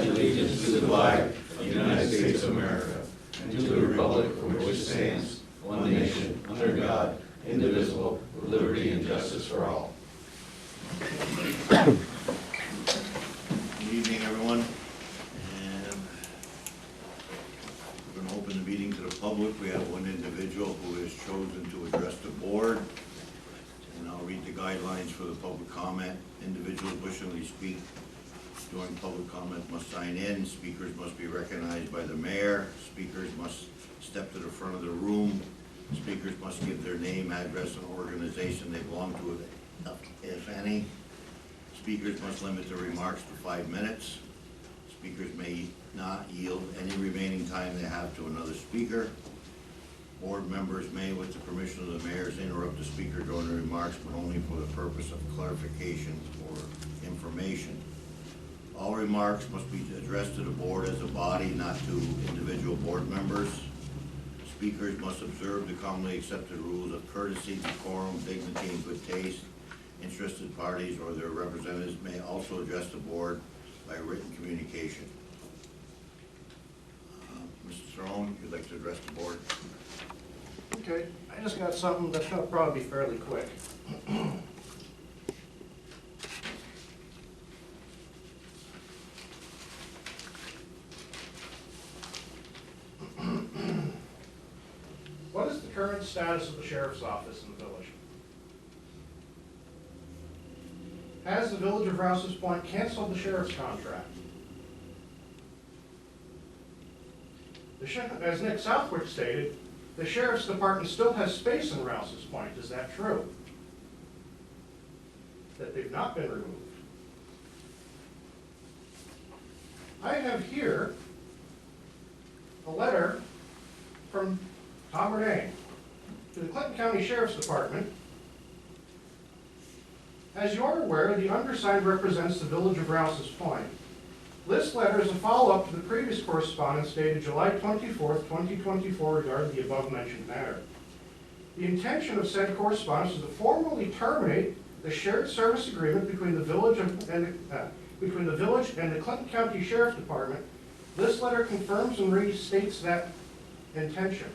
allegiance to the flag of the United States of America and to the republic for which it stands, one nation, under God, indivisible, with liberty and justice for all. Good evening, everyone. And we're going to open the meeting to the public. We have one individual who has chosen to address the board. And I'll read the guidelines for the public comment. Individuals wishing to speak during public comment must sign in. Speakers must be recognized by the mayor. Speakers must step to the front of the room. Speakers must give their name, address, and organization they belong to, if any. Speakers must limit their remarks to 5 minutes. Speakers may not yield any remaining time they have to another speaker. Board members may, with the permission of the mayors, interrupt the speaker during the remarks, but only for the purpose of clarification or information. All remarks must be addressed to the board as a body, not to individual board members. Speakers must observe the commonly accepted rules of courtesy, decorum, dignity, and good taste. Interested parties or their representatives may also address the board by written communication. Mr. Throne, you'd like to address the board? Okay, I just got something that's going to probably be fairly quick. What is the current status of the sheriff's office in the village? Has the village of Rouses Point canceled the sheriff's contract? As Nick Southwick stated, the sheriff's department still has space in Rouses Point. Is that true? That they've not been removed? I have here a letter from Tom Renee to the Clinton County Sheriff's Department. As you are aware, the undersigned represents the village of Rouses Point. This letter is a follow-up to the previous correspondence dated July 24th, 2024 regarding the above-mentioned matter. The intention of said correspondence is to formally terminate the shared service agreement between the village and the Clinton County Sheriff's Department. This letter confirms and restates that intention.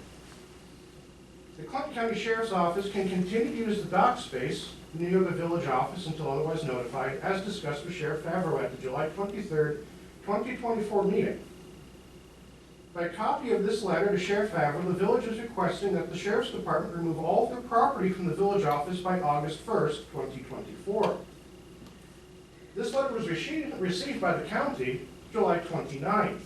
The Clinton County Sheriff's Office can continue to use the dock space near the village office until otherwise notified, as discussed with Sheriff Favreau at the July 23rd, 2024 meeting. By copy of this letter to Sheriff Favreau, the village is requesting that the Sheriff's Department remove all of their property from the village office by August 1st, 2024. This letter was received by the county July 29th.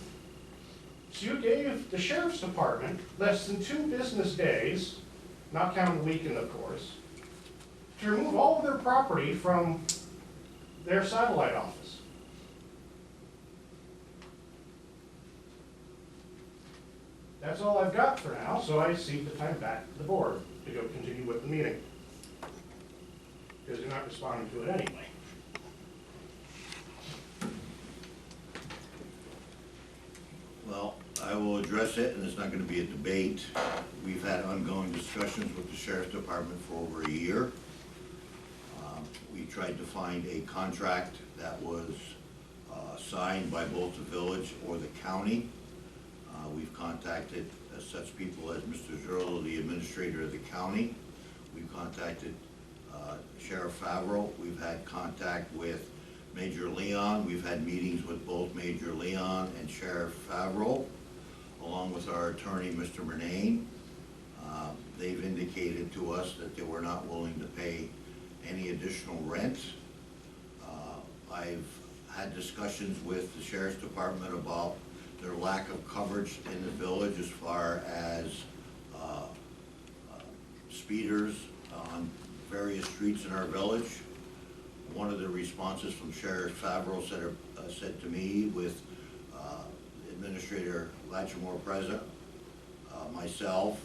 So you gave the Sheriff's Department less than 2 business days, not counting the weekend of course, to remove all of their property from their satellite office. That's all I've got for now, so I cede the time back to the board to go continue with the meeting, because you're not responding to it anyway. Well, I will address it, and it's not going to be a debate. We've had ongoing discussions with the Sheriff's Department for over a year. We tried to find a contract that was signed by both the village or the county. We've contacted such people as Mr. Zerlo, the administrator of the county. We've contacted Sheriff Favreau. We've had contact with Major Leon. We've had meetings with both Major Leon and Sheriff Favreau, along with our attorney, Mr. Murnane. They've indicated to us that they were not willing to pay any additional rent. I've had discussions with the Sheriff's Department about their lack of coverage in the village as far as speeders on various streets in our village. One of the responses from Sheriff Favreau said to me, with Administrator Latchmore present, myself,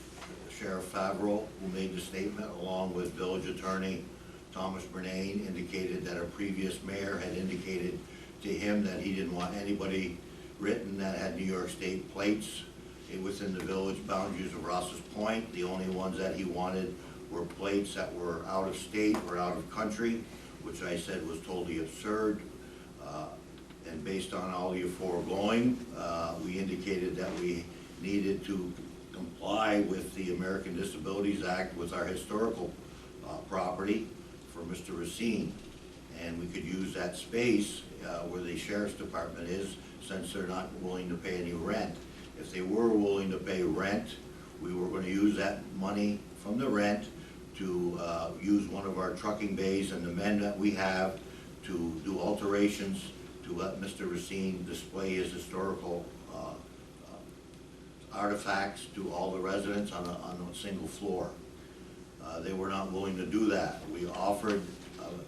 Sheriff Favreau, who made the statement, along with Village Attorney Thomas Bernane, indicated that our previous mayor had indicated to him that he didn't want anybody written that had New York State plates within the village boundaries of Rouses Point. The only ones that he wanted were plates that were out of state or out of country, which I said was totally absurd. And based on all the foregoing, we indicated that we needed to comply with the American Disabilities Act with our historical property for Mr. Racine. And we could use that space where the sheriff's department is, since they're not willing to pay any rent. If they were willing to pay rent, we were going to use that money from the rent to use one of our trucking bays and the men that we have to do alterations to let Mr. Racine display his historical artifacts to all the residents on a single floor. They were not willing to do that. We offered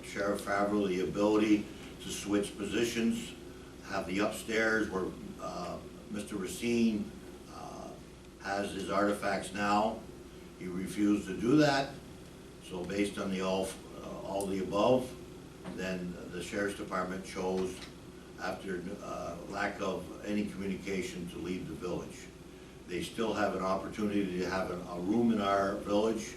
Sheriff Favreau the ability to switch positions, have the upstairs where Mr. Racine has his artifacts now. He refused to do that. So based on the all the above, then the Sheriff's Department chose, after lack of any communication, to leave the village. They still have an opportunity to have a room in our village.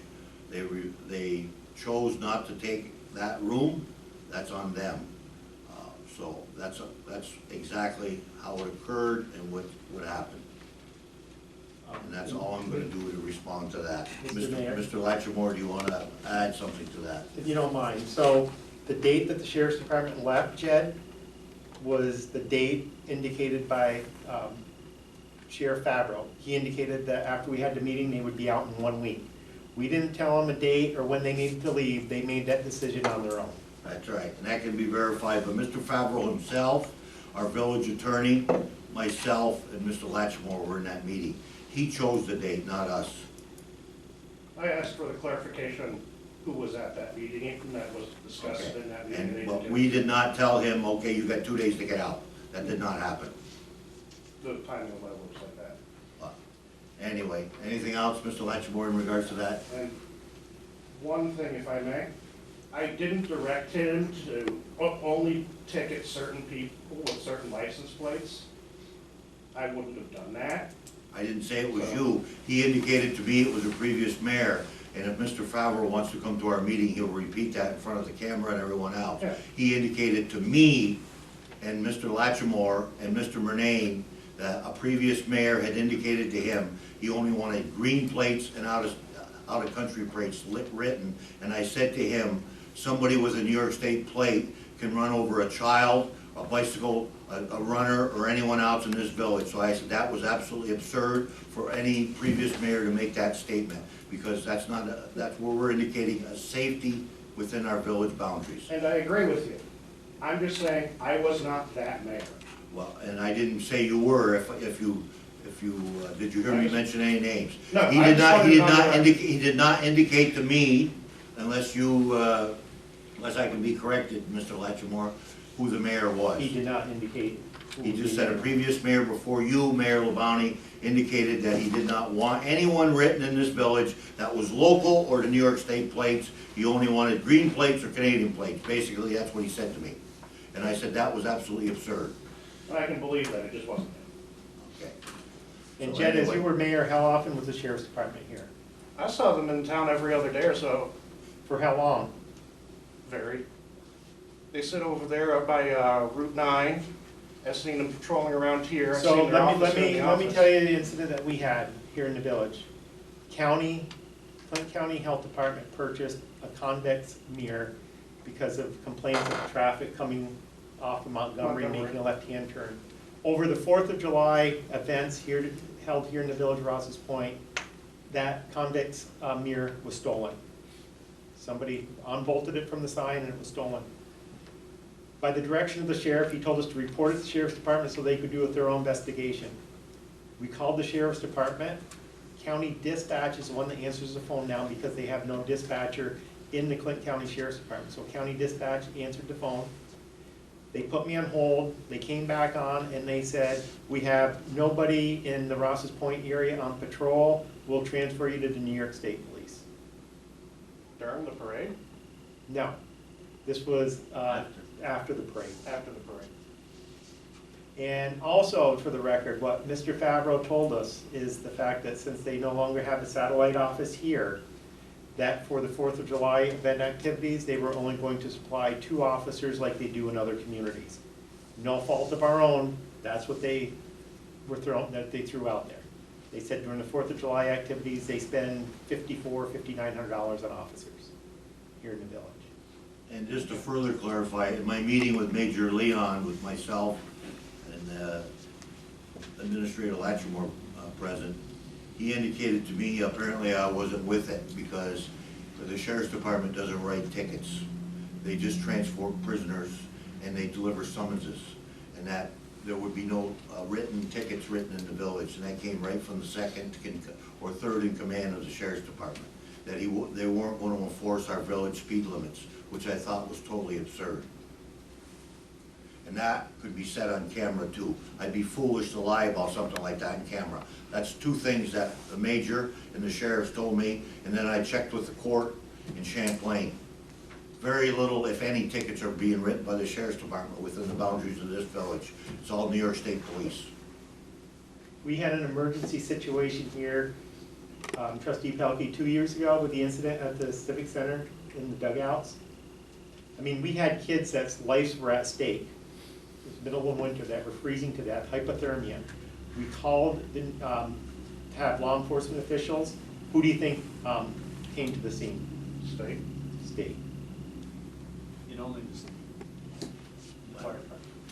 They chose not to take that room. That's on them. So that's exactly how it occurred and what happened. And that's all I'm going to do to respond to that. Mr. Mayor. Mr. Latchmore, do you want to add something to that? If you don't mind. So the date that the Sheriff's Department left, Jed, was the date indicated by Sheriff Favreau. He indicated that after we had the meeting, they would be out in 1 week. We didn't tell them a date or when they needed to leave. They made that decision on their own. That's right, and that can be verified, but Mr. Favreau himself, our village attorney, myself, and Mr. Latchmore were in that meeting. He chose the date, not us. I asked for the clarification who was at that meeting, and that was discussed in that meeting. And They but didn't- we did not tell him, okay, you got 2 days to get out. That did not happen. The timing of that looks like that. Anyway, anything else, Mr. Latchmore, in regards to that? And one thing, if I may, I didn't direct him to only ticket certain people with certain license plates. I wouldn't have done that. I didn't say it was you. He indicated to me it was a previous mayor. And if Mr. Favreau wants to come to our meeting, he'll repeat that in front of the camera and everyone else. Yeah. He indicated to me and Mr. Latchmore and Mr. Murnane that a previous mayor had indicated to him he only wanted green plates and out-of-country plates written. And I said to him, somebody with a New York State plate can run over a child, a bicycle, a runner, or anyone else in this village. So I said that was absolutely absurd for any previous mayor to make that statement, because that's where we're indicating a safety within our village boundaries. And I agree with you. I'm just saying, I was not that mayor. Well, and I didn't say you were. If you did you hear me mention any names? No, He I did just not. wanted He to did know not that- indicate. He did not indicate to me, unless I can be corrected, Mr. Latchmore, who the mayor was. He did not indicate. who He was just the said a mayor. previous mayor before you, Mayor Labonte, indicated that he did not want anyone written in this village that was local or the New York State plates. He only wanted green plates or Canadian plates. Basically, that's what he said to me. And I said that was absolutely absurd. I can believe that, it just wasn't. Okay. And So Jed, as anyway. you were mayor, how often was the Sheriff's Department here? I saw them in town every other day or so, For how long? very. They sit over there up by Route 9. I've seen them patrolling around here. I've So seen their office let in me the let me office. tell you the incident that we had here in the village. Flint County Health Department purchased a convex mirror because of complaints of traffic coming off of Montgomery, making a left-hand turn. Over the 4th of July events held here in the village of Rouses Point, that convex mirror was stolen. Somebody unbolted it from the sign and it was stolen. By the direction of the sheriff, he told us to report it to the sheriff's department so they could do a thorough investigation. We called the sheriff's department. County dispatch is the one that answers the phone now because they have no dispatcher in the Clinton County Sheriff's Department. So county dispatch answered the phone. They put me on hold. They came back on and they said, we have nobody in the Rouses Point area on patrol. We'll transfer you to the New York State Police. During the parade? No, this was after the parade. After the parade. And also, for the record, what Mr. Favreau told us is the fact that since they no longer have a satellite office here, that for the 4th of July event activities, they were only going to supply 2 officers like they do in other communities. no fault of our own, that's what they threw out there. They said during the 4th of July activities, they spend $5,900 on officers here in the village. And just to further clarify, in my meeting with Major Leon, with myself and Administrator Latchmore present, he indicated to me, apparently I wasn't with it, because the Sheriff's Department doesn't write tickets. They just transport prisoners and they deliver summonses, and that there would be no written tickets written in the village, and that came right from the second or third in command of the Sheriff's Department, that they weren't going to enforce our village speed limits, which I thought was totally absurd. And that could be said on camera too. I'd be foolish to lie about something like that on camera. That's two things that the major and the sheriffs told me, and then I checked with the court in Champlain. Very little, if any, tickets are being written by the Sheriff's Department within the boundaries of this village. It's all New York State Police. We had an emergency situation here, Trustee Pelkey, 2 years ago with the incident at the Civic Center in the dugouts. I mean, we had kids that's lives were at stake. It was middle of winter that were freezing to death, hypothermia. We called to have law enforcement officials. Who do you think came to the scene? State. State. You don't need to say.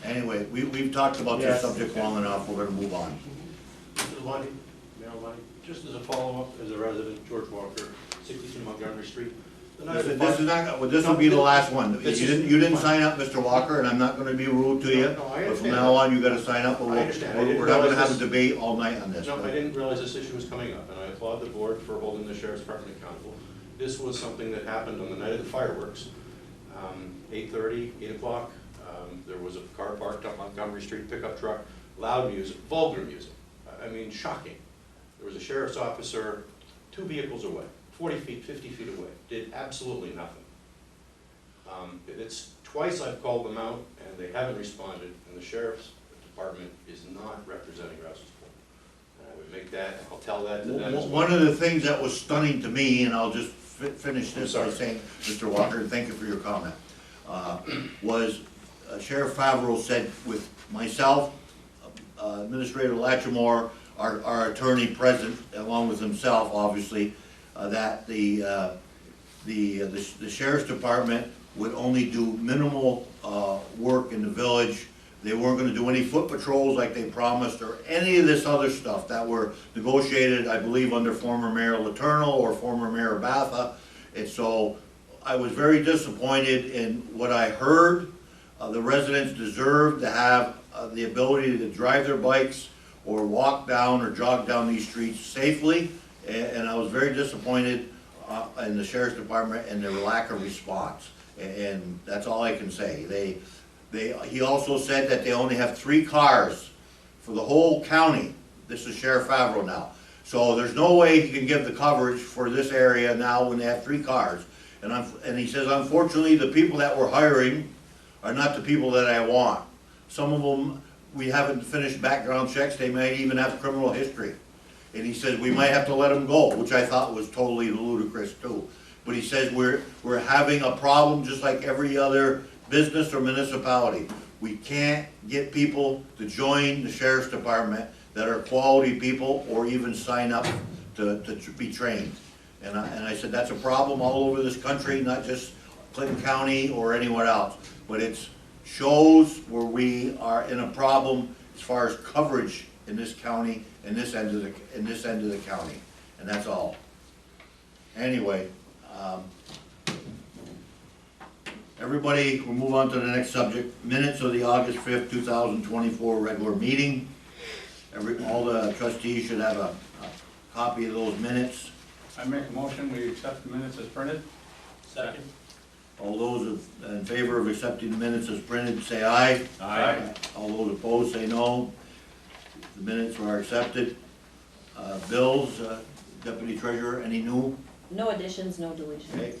Anyway, we've talked about this Yes. subject long enough. We're gonna move on. Mr. Lundy, Mayor Lundy, just as a follow-up, as a resident, George Walker, 62 Montgomery Street. The night of the This is fire- not, well, this will be the last one. You This is- didn't sign up, Mr. Walker, and I'm not gonna be rude to you. No, I But from understand. now on, you gotta sign up, or I understand. I didn't we're not gonna realize have a this- debate all night on this. No, I didn't realize this issue was coming up, and I applaud the board for holding the sheriff's department accountable. This was something that happened on the night of the fireworks, 8:30, 8 o'clock. There was a car parked up Montgomery Street, pickup truck, loud music, vulgar music. I mean, shocking. There was a sheriff's officer 2 vehicles away, 40 feet, 50 feet away, did absolutely nothing. It's twice I've called them out, and they haven't responded, and the sheriff's department is not representing Rouses Point. And I would make that, I'll tell that to them as well. One of the things that was stunning to me, and I'll just finish this by Sorry. saying, Mr. Walker, and thank you for your comment, was Sheriff Favreau said with myself, Administrator Latchmore, our attorney present, along with himself, obviously, that the Sheriff's Department would only do minimal work in the village. They weren't gonna do any foot patrols like they promised, or any of this other stuff that were negotiated, I believe, under former Mayor Letourneau or former Mayor Batha. And so I was very disappointed in what I heard. The residents deserve to have the ability to drive their bikes or walk down or jog down these streets safely. And I was very disappointed in the Sheriff's Department and their lack of response. And that's all I can say. He also said that they only have 3 cars for the whole county. This is Sheriff Favreau now. So there's no way he can give the coverage for this area now when they have 3 cars. And he says, unfortunately, the people that we're hiring are not the people that I want. Some of them, we haven't finished background checks, they might even have criminal history. And he says, we might have to let them go, which I thought was totally ludicrous too. But he says, we're having a problem just like every other business or municipality. We can't get people to join the Sheriff's Department that are quality people or even sign up to be trained. And I said, that's a problem all over this country, not just Clinton County or anywhere else. But it shows where we are in a problem as far as coverage in this county, in this end of the county, and that's all. Anyway, everybody, we'll move on to the next subject. Minutes of the August 5th, 2024 regular meeting. All the trustees should have a copy of those minutes. I make a motion, we accept the minutes as printed. Second. All those in favor of accepting the minutes as printed, say aye. Aye. All those opposed, say no. The minutes are accepted. Bills, Deputy Treasurer, any new? No additions, no deletions. Okay.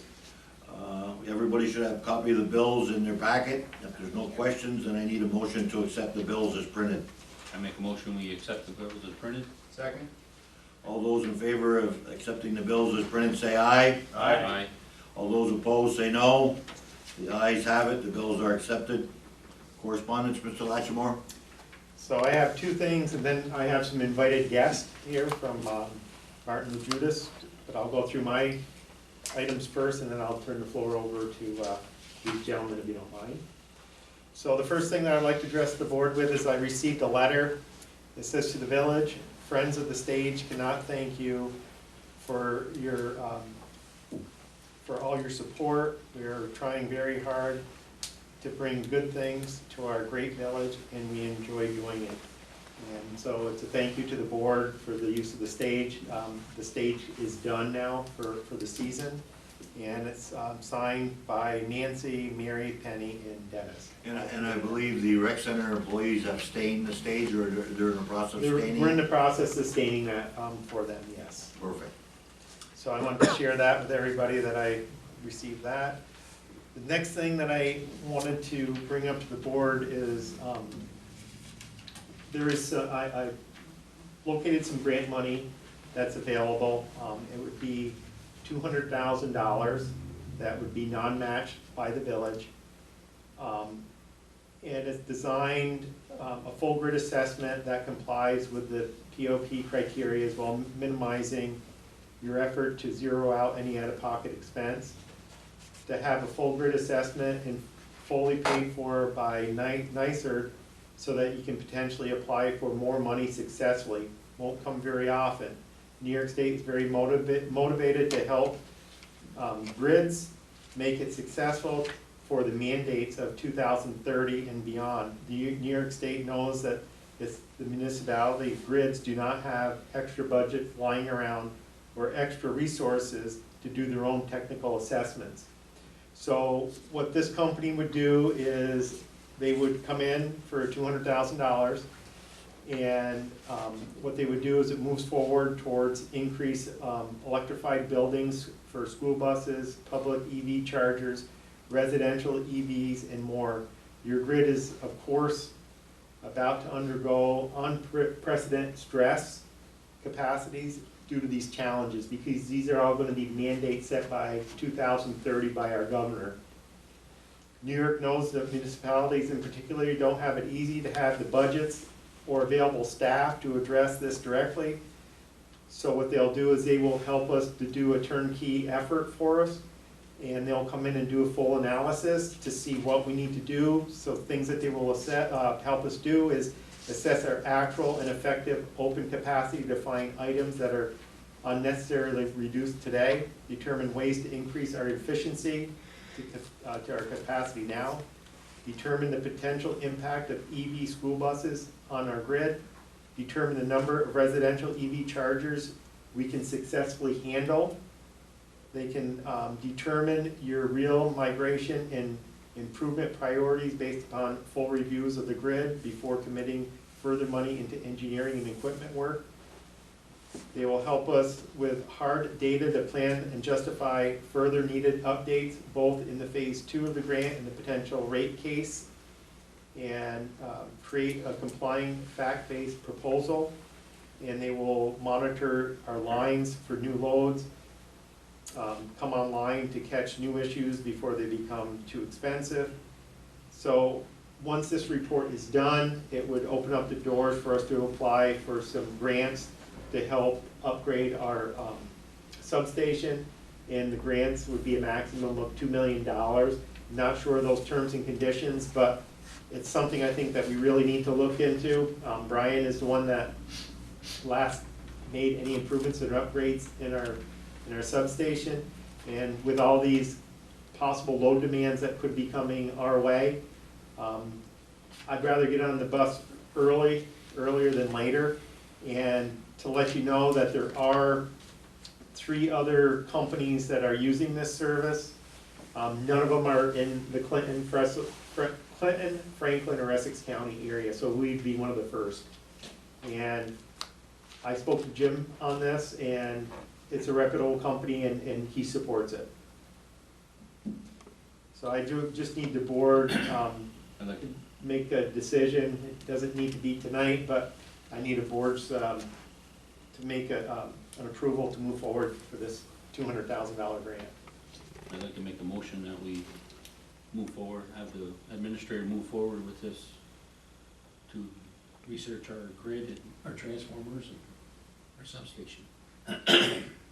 Everybody should have a copy of the bills in their packet. If there's no questions, then I need a motion to accept the bills as printed. I make a motion, we accept the bills as printed. Second. All those in favor of accepting the bills as printed, say aye. Aye. All those opposed, say no. The ayes have it, the bills are accepted Correspondence, Mr. Latchmore? So I have two things, and then I have some invited guests here from Martin and Judas, but I'll go through my items first, and then I'll turn the floor over to these gentlemen, if you don't mind. So the first thing that I'd like to address the board with is I received a letter that says to the village, friends of the stage cannot thank you for your, for all your support. We are trying very hard to bring good things to our great village, and we enjoy doing it. And so it's a thank you to the board for the use of the stage. The stage is done now for the season, and it's signed by Nancy, Mary, Penny, and Dennis. And I believe the rec center employees have stained the stage, or they're in the process of staining? We're in the process of staining that for them, yes. Perfect. So I wanted to share that with everybody, that I received that. The next thing that I wanted to bring up to the board is, I located some grant money that's available. It would be $200,000 that would be non-matched by the village. And it's designed a full grid assessment that complies with the POP criteria, as well minimizing your effort to zero out any out-of-pocket expense. To have a full grid assessment and fully paid for by NYSERD, so that you can potentially apply for more money successfully. Won't come very often. New York State is very motivated to help grids make it successful for the mandates of 2030 and beyond. New York State knows that the municipality grids do not have extra budget lying around or extra resources to do their own technical assessments. So what this company would do is they would come in for $200,000, and what they would do is it moves forward towards increased electrified buildings for school buses, public EV chargers, residential EVs, and more. Your grid is, of course, about to undergo unprecedented stress capacities due to these challenges, because these are all going to be mandates set by 2030 by our governor. New York knows that municipalities in particular don't have it easy to have the budgets or available staff to address this directly. So what they'll do is they will help us to do a turnkey effort for us, and they'll come in and do a full analysis to see what we need to do. So things that they will help us do is assess our actual and effective open capacity to find items that are unnecessarily reduced today, determine ways to increase our efficiency to our capacity now, determine the potential impact of EV school buses on our grid, determine the number of residential EV chargers we can successfully handle. They can determine your real migration and improvement priorities based upon full reviews of the grid before committing further money into engineering and equipment work. They will help us with hard data to plan and justify further needed updates, both in the phase 2 of the grant and the potential rate case, and create a complying fact-based proposal. And they will monitor our lines for new loads, come online to catch new issues before they become too expensive. So once this report is done, it would open up the doors for us to apply for some grants to help upgrade our substation, and the grants would be a maximum of $2 million. Not sure of those terms and conditions, but it's something I think that we really need to look into. Brian is the one that last made any improvements and upgrades in our substation, and with all these possible load demands that could be coming our way, I'd rather get on the bus earlier than later. And to let you know that there are 3 other companies that are using this service. None of them are in the Clinton, Franklin, or Essex County area, so we'd be one of the first. And I spoke to Jim on this, and it's a reputable company, and he supports it. So I just need the board to make a decision. It doesn't need to be tonight, but I need a board's to make an approval to move forward for this $200,000 grant. I'd like to make a motion that we move forward, have the administrator move forward with this to research our grid and our transformers and our substation.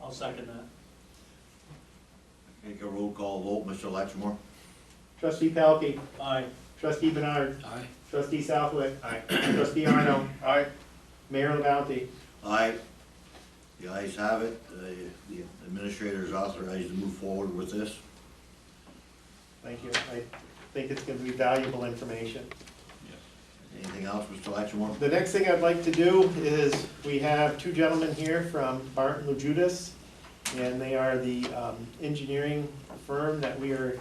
I'll second that. Take a roll call vote, Mr. Latchmore? Trustee Pelkey, Aye. trustee Bernard, Aye. trustee Southwick, Aye. trustee Arno. Aye. Mayor LaBounty. Aye. The ayes have it. The administrator is authorized to move forward with this. Thank you. I think it's gonna be valuable information. Anything else, Mr. Latchmore? The next thing I'd like to do is, we have two gentlemen here from Barton LaJudas, and they are the engineering firm that we are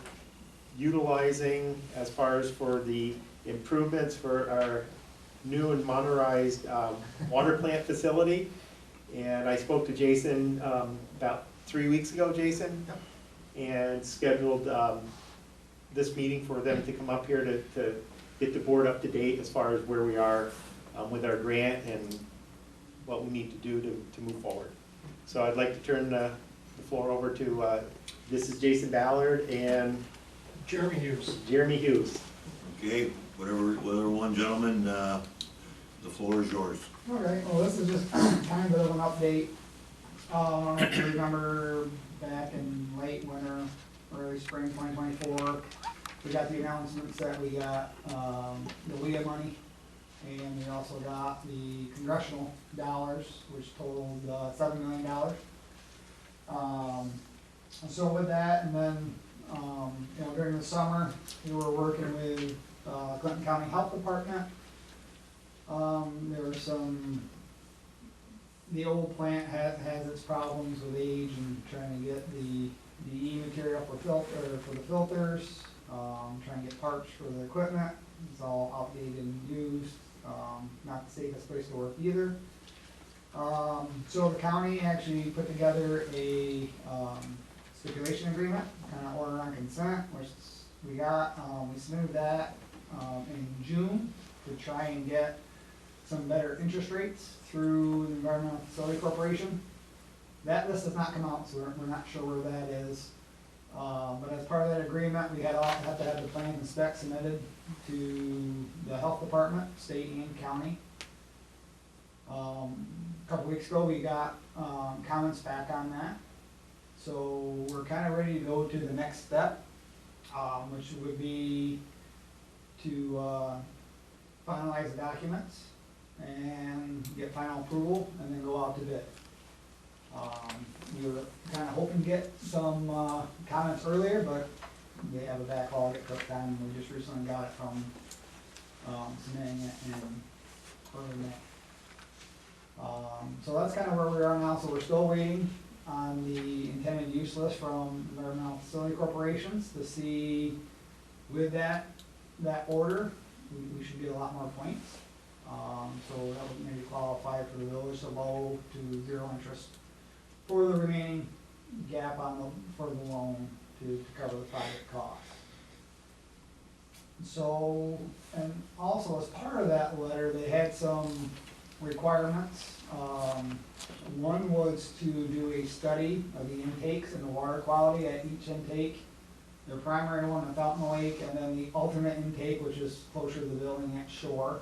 utilizing as far as for the improvements for our new and modernized water plant facility. And I spoke to Jason about 3 weeks ago, Jason, and scheduled this meeting for them to come up here to get the board up to date as far as where we are with our grant and what we need to do to move forward. So I'd like to turn the floor over to, this is Jason Ballard and Jeremy Hughes. Jeremy Hughes. Okay, whatever one gentleman, the floor is yours. All right, well, this is just kind of an update. I don't know if you remember back in late winter, early spring 2024, we got the announcements that we got the WIA money, and we also got the congressional dollars, which totaled $7 million. So with that, and then during the summer, we were working with Clinton County Health Department. There were the old plant has its problems with age and trying to get the DE material for the filters, trying to get parts for the equipment. It's all outdated and used, not the safest place to work either. So the county actually put together a stipulation agreement, kind of order on consent, which we got. We submitted that in June to try and get some better interest rates through the Environmental Facility Corporation. That list has not come out, so we're not sure where that is. But as part of that agreement, we have to have the plans and specs submitted to the health department, state and county. A couple weeks ago, we got comments back on that. So we're kind of ready to go to the next step, which would be to finalize the documents and get final approval and then go out to bid. We were kind of hoping to get some comments earlier, but they have a backlog at Cook Time. We just recently got it from submitting it in early May. So that's kind of where we are now. So we're still waiting on the intended use list from Environmental Facility Corporations to see with that order, we should get a lot more points. So that would maybe qualify for the village to low to zero interest for the remaining gap for the loan to cover the project costs. So, and also as part of that letter, they had some requirements. One was to do a study of the intakes and the water quality at each intake. The primary one at Fountain Lake, and then the alternate intake, which is closer to the building at shore.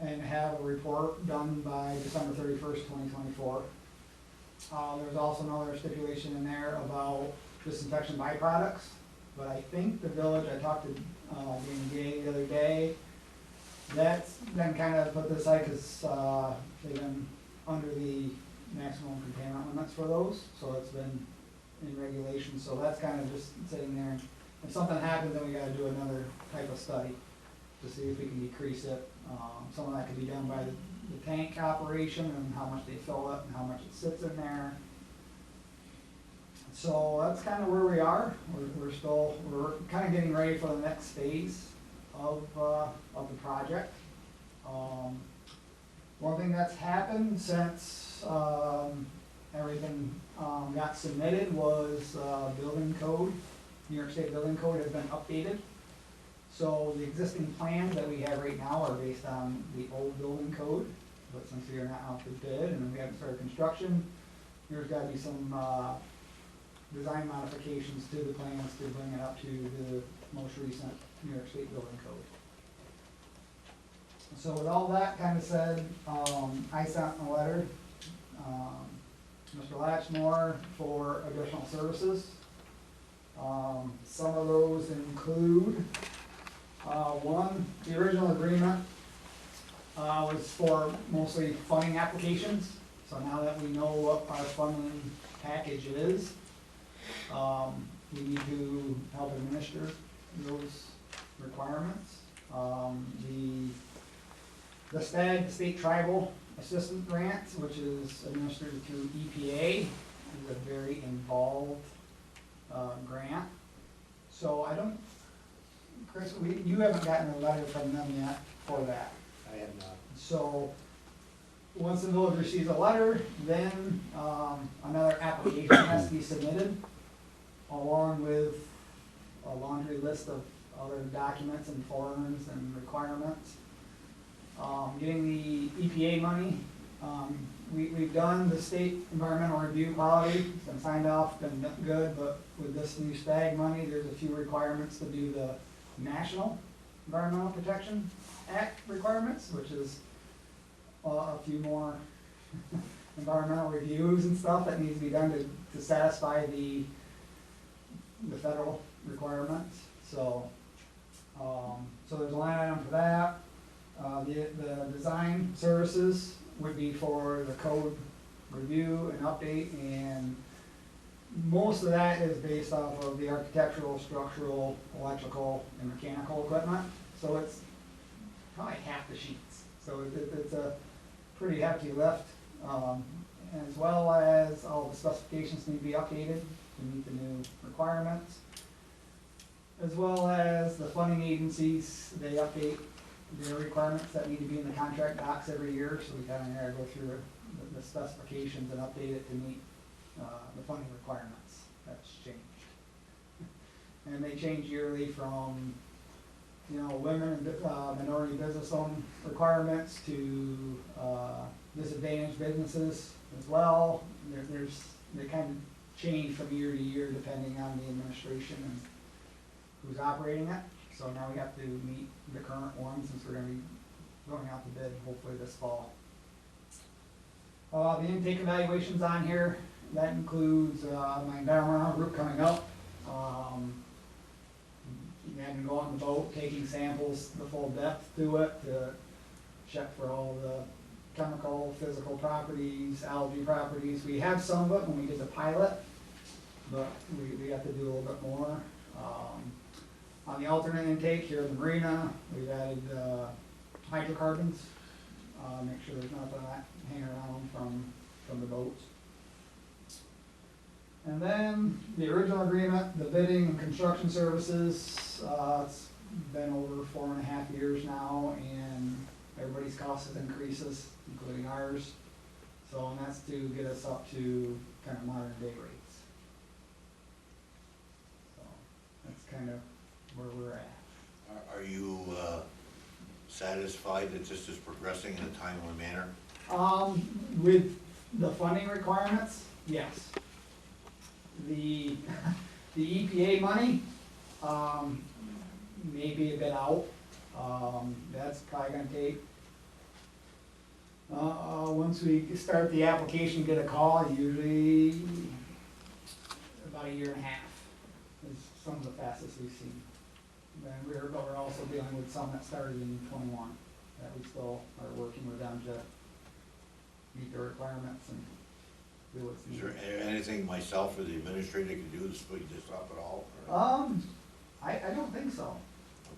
And have a report done by December 31st, 2024. There's also another stipulation in there about disinfection byproducts, but I think the village, I talked to Dan Gay the other day, that's been kind of put aside because they've been under the maximum contaminant limits for those, so it's been in regulation, so that's kind of just sitting there. If something happens, then we gotta do another type of study to see if we can decrease it. Some of that could be done by the tank operation and how much they fill it and how much it sits in there. So that's kind of where we are. We're kind of getting ready for the next phase of the project. One thing that's happened since everything got submitted was building code. New York State Building Code has been updated. So the existing plans that we have right now are based on the old building code, but since we are not out to bid and we haven't started construction, there's gotta be some design modifications to the plans to bring it up to the most recent New York State Building Code. So with all that kind of said, I sent a letter, Mr. Latchmore for additional services. Some of those include, one, the original agreement was for mostly funding applications. So now that we know what our funding package is, we need to help administer those requirements. The STAG, State Tribal Assistance Grant, which is administered through EPA, is a very involved grant. So I don't, Chris, you haven't gotten a letter from them yet for that. I have not. So, once the village receives a letter, then another application has to be submitted, along with a laundry list of other documents and forms and requirements. Getting the EPA money, we've done the state environmental review quality, it's been signed off, been good, but with this new STAG money, there's a few requirements to do the National Environmental Protection Act requirements, which is a few more environmental reviews and stuff that needs to be done to satisfy the federal requirements. So, so there's a line item for that. The design services would be for the code review and update, and most of that is based off of the architectural, structural, electrical, and mechanical equipment. So it's probably half the sheets. So it's a pretty hefty lift, as well as all the specifications need to be updated to meet the new requirements. As well as the funding agencies, they update their requirements that need to be in the contract docs every year, so we kind of gotta go through the specifications and update it to meet the funding requirements. That's changed. And they change yearly from, women and minority business owned requirements to disadvantaged businesses as well. They kind of change from year to year depending on the administration and who's operating it. So now we have to meet the current one since we're gonna be going out to bid hopefully this fall. The intake evaluation's on here. That includes my environmental group coming up. Having to go on the boat, taking samples the full depth to it to check for all the chemical, physical properties, algae properties. We have some of it when we did the pilot, but we have to do a little bit more. On the alternate intake here in the marina, we've added hydrocarbons. Make sure there's nothing hanging around from the boats. And then the original agreement, the bidding and construction services, it's been over 4.5 years now, and everybody's cost has increases, including ours. So, and that's to get us up to kind of modern day rates. So, that's kind of where we're at. Are you satisfied that this is progressing in a timely manner? With the funding requirements, yes. The EPA money, may be a bit out. That's probably gonna take, once we start the application, get a call, usually about 1.5 years is some of the fastest we've seen. But we're also dealing with some that started in 21, that we still are working with them to meet their requirements and do what's Is needed. there anything myself or the administrator can do to speed this up at all? Or- I don't think so.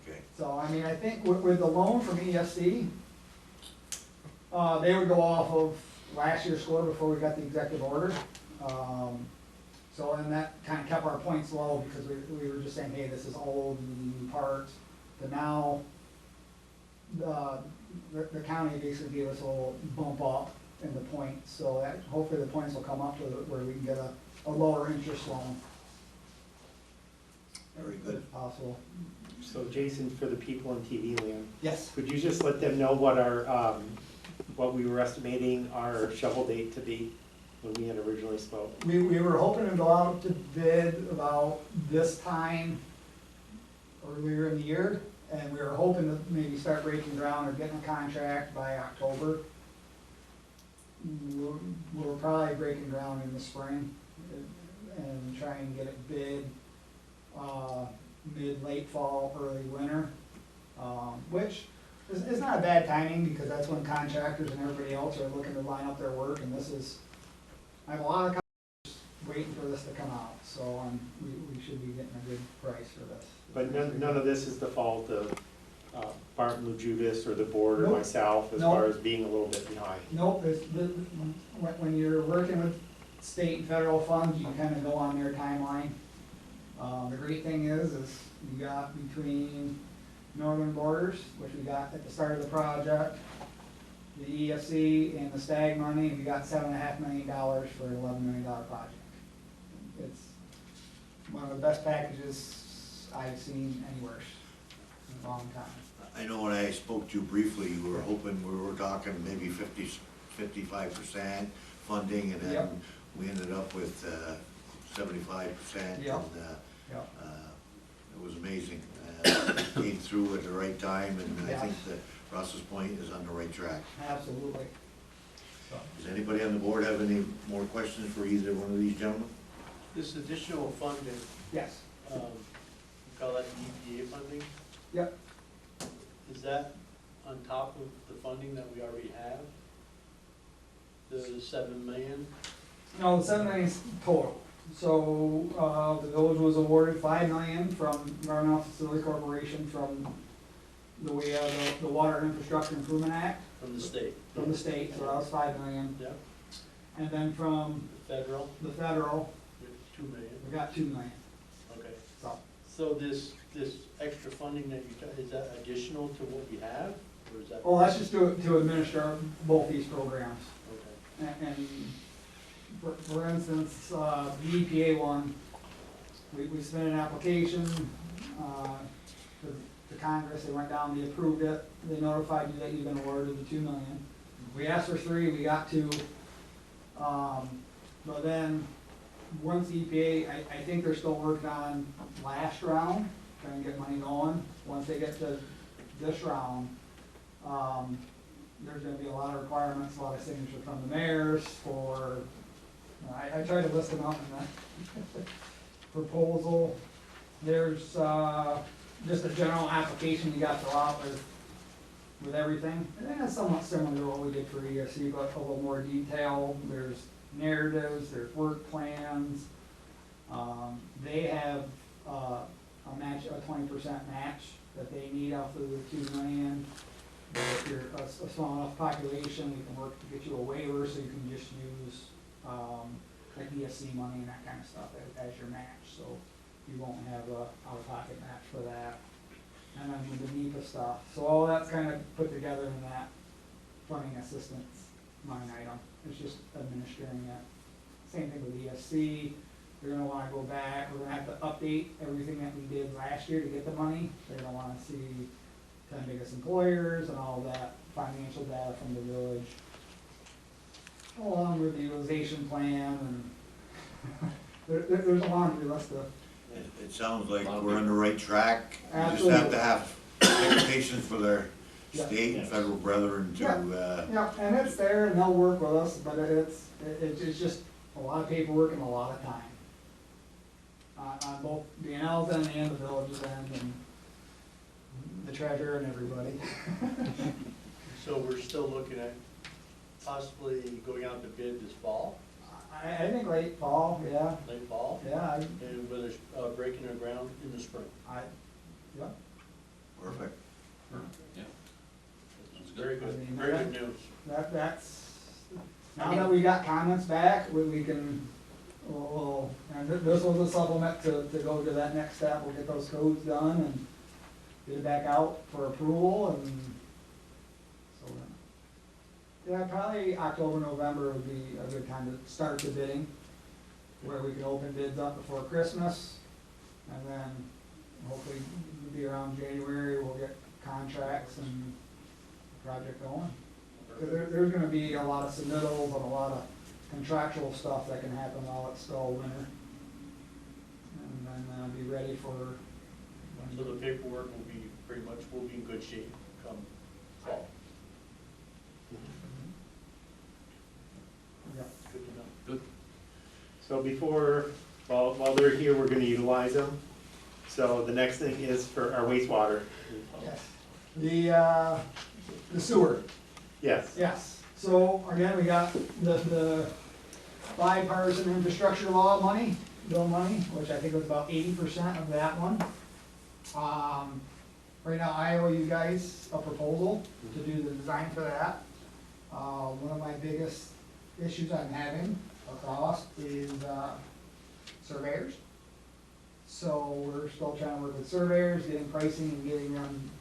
Okay. So, I mean, I think with the loan from ESC, they would go off of last year's score before we got the executive order. So, and that kind of kept our points low because we were just saying, hey, this is old, new parts. But now, the county basically gave us a little bump up in the points, so that hopefully the points will come up to where we can get a lower interest loan. Very good. If possible. So Jason, for the people in TV land, Yes. could you just let them know what our, what we were estimating our shovel date to be? when we had originally spoke? We were hoping to go out to bid about this time earlier in the year, and we were hoping to maybe start breaking ground or getting a contract by October. We're probably breaking ground in the spring and try and get it bid, late fall, early winter, which is not a bad timing, because that's when contractors and everybody else are looking to line up their work, and I have a lot of contractors waiting for this to come out, so we should be getting a good price for this. But none of this is the fault of Barton Lujuvis or the board or Nope. myself, as Nope. far as being a little bit behind. Nope, when you're working with state and federal funds, you kind of go on their timeline. The great thing is you got between Northern Borders, which we got at the start of the project, the EFC and the STAG money, and we got $7.5 million for an $11 million project. It's one of the best packages I've seen anywhere in a long time. I know when I spoke to you briefly, we were talking maybe 55% funding, and then Yep. we ended up with 75%. Yep. And Yep. it was amazing. Came through at the right time, and I Yes. think that Ross's Point is on the right track. Absolutely. So, Does anybody on the board have any more questions for either one of these gentlemen? This additional funding, yes, you call that EPA funding? yep. Is that on top of the funding that we already have? The 7 million? No, the 7 million is total. So, the village was awarded 5 million from Environmental Facility Corporation from the way of the Water Infrastructure Improvement Act From the state? from the state, so that was 5 million. Yep. And then from The federal, the federal, 2 million, we got 2 million, okay. so. So this extra funding that you got, is that additional to what we have, or is that? Well, that's just to administer both these programs. Okay. And for instance, the EPA one, we submitted an application to Congress, they went down, they approved it, they notified you that you've been awarded the 2 million. We asked for 3, we got 2. But then, once EPA, I think they're still working on last round, trying to get money going. Once they get to this round, there's gonna be a lot of requirements, a lot of signatures from the mayors for, I tried to list them out in the proposal. There's, just a general application you got to fill out with everything. And then it's somewhat similar to what we did for ESC, but a little more detailed. There's narratives, there's work plans. They have, a match, a 20% match that they need off of the 2 million. But if you're a small enough population, we can work to get you a waiver, so you can just use, like ESC money and that kind of stuff as your match, so you won't have a out-of-pocket match for that. And then with the NEPA stuff, so all that's kind of put together in that funding assistance line item, it's just administering it. Same thing with ESC, they're gonna wanna go back, we're gonna have to update everything that we did last year to get the money. They're gonna wanna see 10 biggest employers and all that financial data from the village, along with the utilization plan, and there's a laundry list of. It sounds like we're on the right track. We just Absolutely. have to have expectations for their Yeah. state and federal brethren to, Yeah, and it's there, and they'll work with us, but it's just a lot of paperwork and a lot of time. On both the NL's end and the village's end, and the treasurer and everybody. So we're still looking at possibly going out to bid this fall, I think late fall, yeah, late fall? yeah, And whether it's breaking the ground in the spring. yeah. perfect. Yeah. Sounds good. Very I good, mean, very good news. That's, now that we got comments back, we can, and this was a supplement to go to that next step, we'll get those codes done and get it back out for approval, and so, yeah, probably October, November would be a good time to start the bidding, where we can open bids up before Christmas, and then hopefully it'll be around January, we'll get contracts and the project going. Because there's gonna be a lot of submittals and a lot of contractual stuff that can happen while it's still winter. And then, be ready for. So the paperwork will be, pretty much, will be in good shape come fall. Yeah. Good to know. Good. So before, while they're here, we're gonna utilize them. So the next thing is for our wastewater. Yes. The sewer. Yes. Yes, so again, we got the bipartisan infrastructure law money, bill money, which I think was about 80% of that one. Right now, I owe you guys a proposal to do the design for that. One of my biggest issues I'm having across is surveyors. So we're still trying to work with surveyors, getting pricing and getting them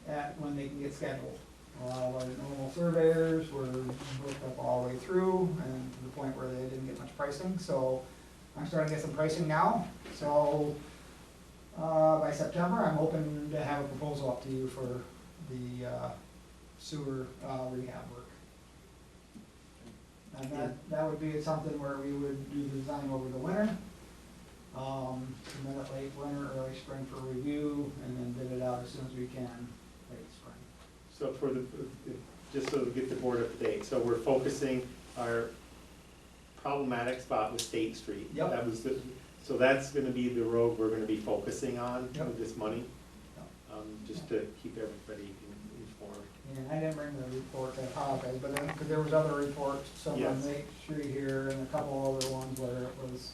at when they can get scheduled. Our normal surveyors were booked up all the way through and to the point where they didn't get much pricing, so I'm starting to get some pricing now. So, by September, I'm hoping to have a proposal up to you for the, sewer, rehab work. And that would be something where we would do the design over the winter, submit it late winter, early spring for review, and then bid it out as soon as we can, late spring. So for the, just so to get the board up to date, so we're focusing, our problematic spot was State Street. Yep. That was the, so that's gonna be the road we're gonna be focusing on Yep. with this money, Yep. just to keep everybody informed. And I didn't bring the report, I apologize, but then, because there was other reports, some on Yes. Lake Street here and a couple other ones where it was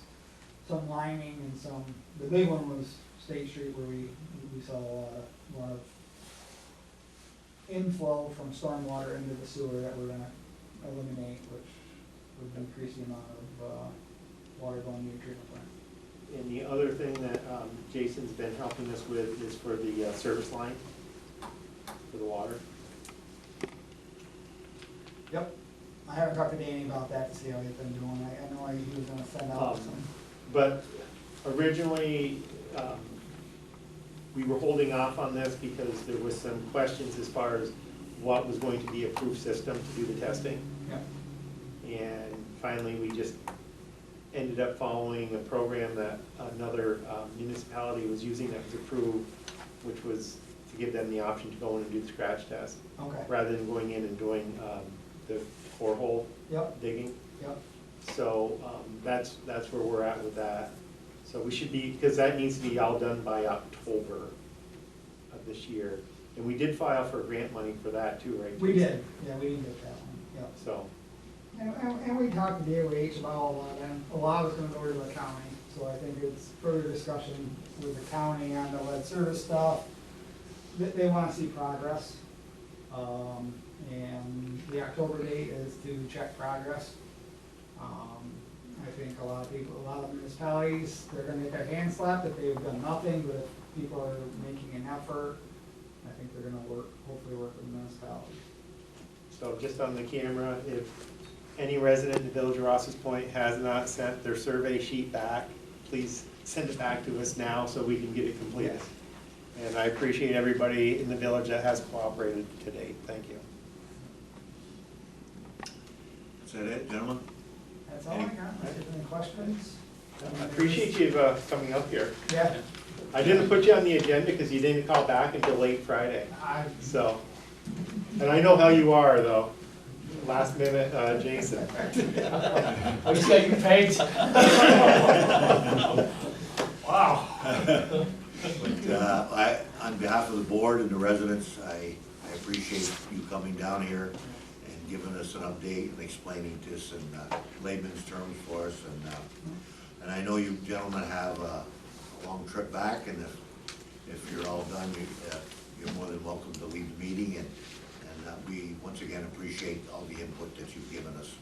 some lining and some, the big one was State Street where we saw a lot of inflow from stormwater into the sewer that we're gonna eliminate, which would decrease the amount of, water going to the treatment plant. And the other thing that Jason's been helping us with is for the service line for the water. Yep, I haven't talked to Danny about that to see how they've been doing, I know he was gonna send out some. But originally, we were holding off on this because there was some questions as far as what was going to be a proof system to do the testing. Yep. And finally, we just ended up following a program that another municipality was using that was approved, which was to give them the option to go in and do the scratch test, Okay, rather than going in and doing the borehole yep, digging. yep, So that's where we're at with that. So we should be, because that needs to be all done by October of this year. And we did file for grant money for that too, right? we did, yeah, we didn't get that one, yep. So, And we talked to DOH about all that, and a lot was gonna go to the county, so I think it's further discussion with the county on the lead service stuff. They wanna see progress, and the October date is to check progress. I think a lot of people, a lot of municipalities, they're gonna get their hands slapped if they've done nothing, but if people are making an effort, I think they're gonna hopefully work with the municipality. so just on the camera, if any resident in the village of Rouses Point has not sent their survey sheet back, please send it back to us now so we can get it completed. And I appreciate everybody in the village that has cooperated to date. Thank you. Is that it, gentlemen? That's all I got, if there's any questions? I appreciate you coming up here. Yeah, I didn't put you on the agenda because you didn't call back until late Friday, so. And I know how you are, though. Last minute, Jason. I just got you pegged. Wow. But on behalf of the board and the residents, I appreciate you coming down here and giving us an update and explaining this in layman's terms for us. And I know you gentlemen have a long trip back, and if you're all done, you're more than welcome to leave the meeting. And we once again appreciate all the input that you've given us.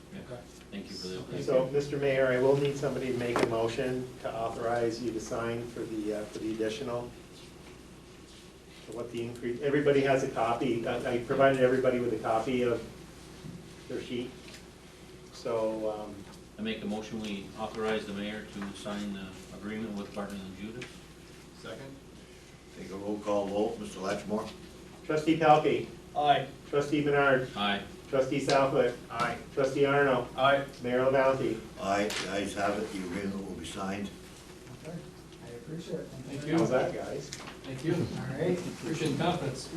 Thank you for the update. So, Mr. Mayor, I will need somebody to make a motion to authorize you to sign for the additional. So what the increase, everybody has a copy. I provided everybody with a copy of their sheet. So, I make a motion, we authorize the mayor to sign the agreement with Barton and Judas. Second. Take a roll call vote. Mr. Latchmore? Trustee Pelkey, Aye. Trustee Menard, Aye. Trustee Southwick. Aye. Trustee Arno. Aye. Mayor LaBounty. Aye, the ayes have it, the agreement will be signed. Okay, I appreciate it. Thank you. you. How's that, guys? Thank you. All right. Appreciate the confidence.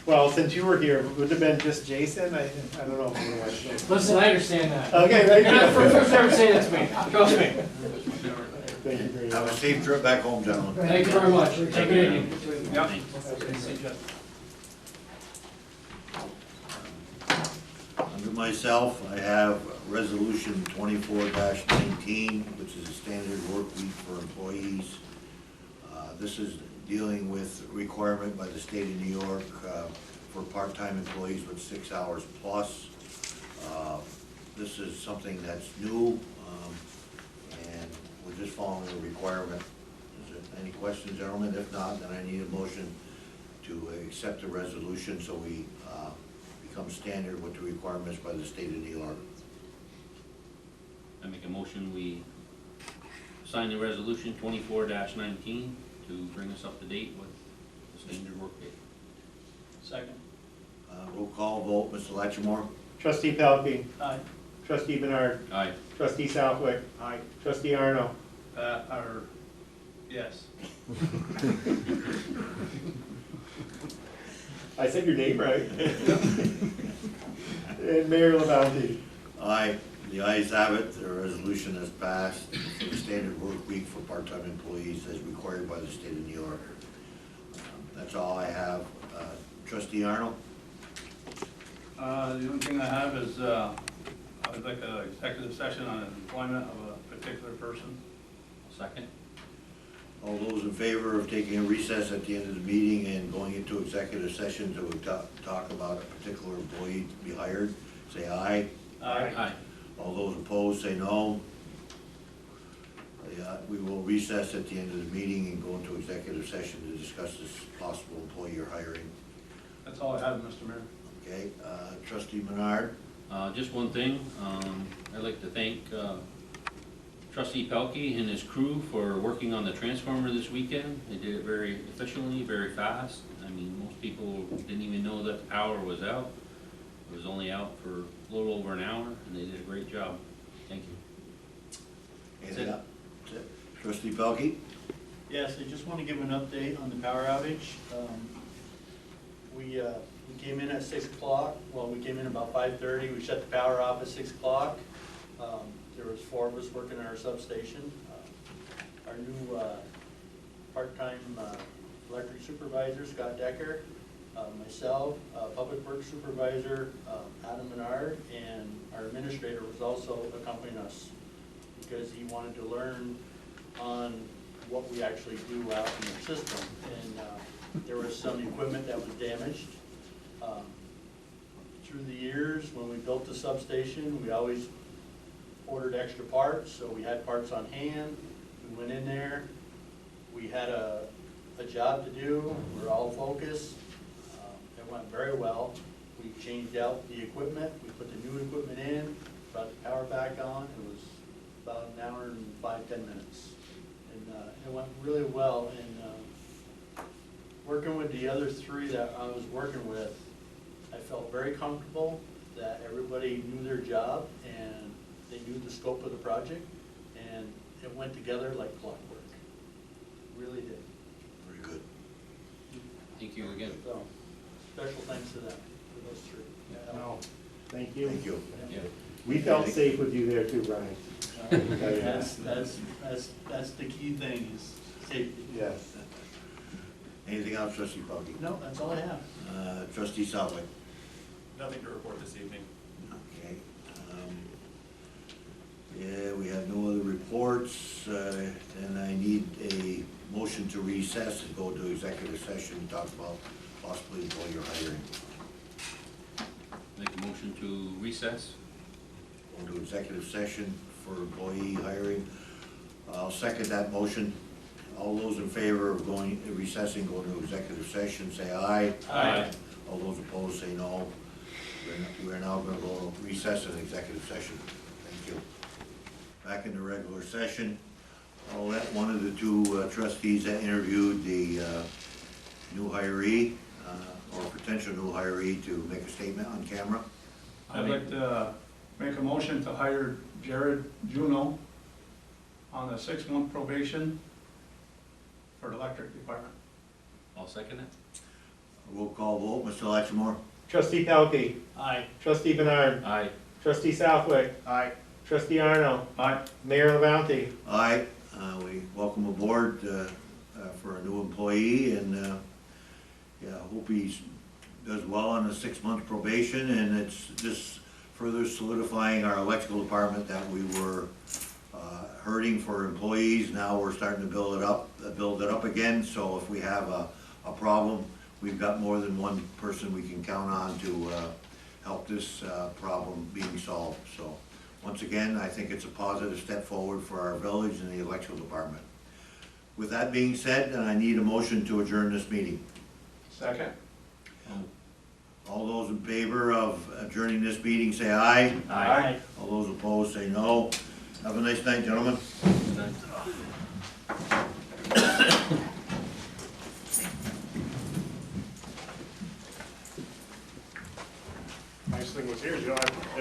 Well, since you were here, would it have been just Jason? I don't know. If you want to- Listen, I understand that. Okay, thank You're not the you. first person to ever say that to me, trust me. Thank you very Have a much. safe trip back home, gentlemen. Thank you very much. Have a good evening. Under myself, I have Resolution 24-19, which is a standard work week for employees. This is dealing with requirement by the state of New York for part-time employees with 6 hours plus. This is something that's new, and we're just following the requirement. Is there any questions, gentlemen? If not, then I need a motion to accept the resolution so we become standard with the requirements by the state of New York. I make a motion, we sign the resolution 24-19 to bring us up to date with the standard workday. Second. Roll call vote, Mr. Latchmore? Trustee Pelkey. Aye. Trustee Bernard. Aye. Trustee Southwick. Aye. Trustee Arno. Yes. I said your name right. And Mayor LaBounty. Aye, the ayes have it, the resolution has passed for the standard work week for part-time employees as required by the state of New York. That's all I have. Trustee Arnold? The only thing I have is, I would like an executive session on employment of a particular person. Second? All those in favor of taking a recess at the end of the meeting and going into executive session to talk about a particular employee to be hired, say aye. Aye. All those opposed, say no. We will recess at the end of the meeting and go into executive session to discuss this possible employee or hiring. That's all I have, Mr. Mayor. Okay, Trustee Menard? Just one thing, I'd like to thank Trustee Pelkey and his crew for working on the transformer this weekend. They did it very efficiently, very fast. I mean, most people didn't even know that the power was out. It was only out for a little over an hour, and they did a great job. Thank you. Anything else? Trustee Pelkey? Yes, I just want to give an update on the power outage. We came in at 6 o'clock, well, we came in about 5:30, we shut the power off at 6 o'clock. There was 4 of us working at our substation. Our new part-time electric supervisor, Scott Decker, myself, Public Works Supervisor, Adam Menard, and our administrator was also accompanying us because he wanted to learn on what we actually do out in the system. And there was some equipment that was damaged. Through the years, when we built the substation, we always ordered extra parts, so we had parts on hand. We went in there, we had a job to do, we were all focused. It went very well. We changed out the equipment, we put the new equipment in, brought the power back on. It was about an hour and 5-10 minutes. And it went really well. And working with the other 3 that I was working with, I felt very comfortable that everybody knew their job and they knew the scope of the project, and it went together like clockwork. Really did. Very good. Thank you again. So, special thanks to them, for those 3. No, thank you. Thank you. Yeah. We felt safe with you there too, Brian. That's the key thing, is safety. Yes. Anything else, Trustee Pelkey? No, that's all I have. Trustee Southwick? Nothing to report this evening. Okay. Yeah, we have no other reports, and I need a motion to recess and go to executive session and talk about possibly employee hiring. Make a motion to recess. Go to executive session for employee hiring. I'll second that motion. All those in favor of going, recessing, going to executive session, say aye. Aye. All those opposed, say no. We're now gonna go recess in executive session. Thank you. Back in the regular session. I'll let one of the 2 trustees that interviewed the new hiree, or potential new hiree to make a statement on camera. I'd like to make a motion to hire Jared Juno on a 6-month probation for the electric department. I'll second it. Roll call vote, Mr. Latchmore. Trustee Pelkey, Aye. trustee Bernard, Aye. trustee Southwick, Aye. trustee Arno, Aye. Mayor LaBounty. Aye, we welcome aboard for a new employee, and yeah, hope he does well on a 6-month probation, and it's just further solidifying our electrical department that we were hurting for employees. Now we're starting to build it up again, so if we have a problem, we've got more than one person we can count on to help this problem being solved. So, once again, I think it's a positive step forward for our village and the electrical department. With that being said, then I need a motion to adjourn this meeting. Second? All those in favor of adjourning this meeting, say aye. Aye. All those opposed, say no. Have a nice night, gentlemen. Nice thing was here, you don't have,